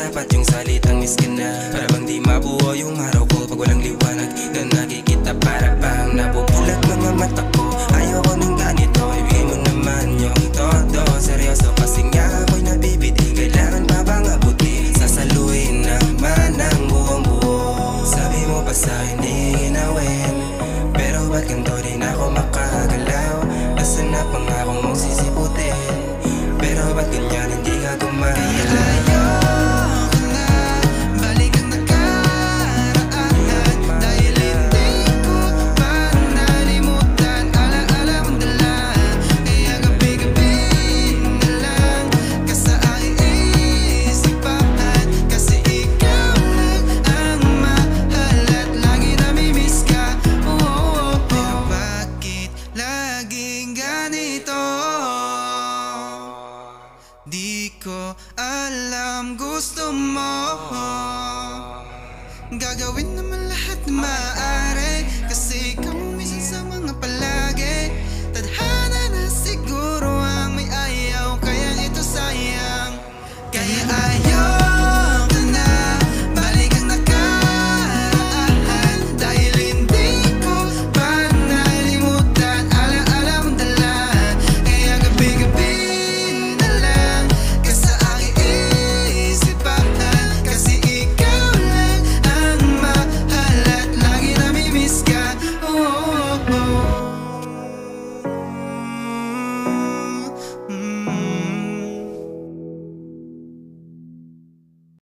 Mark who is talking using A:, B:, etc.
A: sapat yung salitang miss ka na. Para bang di mabuo yung araw ko pag walang liwanag na nakikita. Para bang nabubulag mga mata ko. Ayoko ng ganito, ibigay mo naman yung todo. Seryoso kasi nga ako'y nabibitin. Kailangan pa bang abutin? Sasaluhin naman ang buong buo. Sabi mo pa sa'kin di ginawin, pero ba't ganito din ako makagalaw? Asan na pangakong mong sisiputin, pero ba't ganyan hindi ka gumalaw?
B: Kaya ayoko na balikan nakaraan, dahil hindi ko pa nalimutan. Alaala mong dala, kaya gabi-gabi na lang ka sa aking isipan. Kasi ikaw lang ang mahal at lagi namimiss ka. Pero bakit laging ganito? Di ko alam, gusto mo gagawin naman lahat na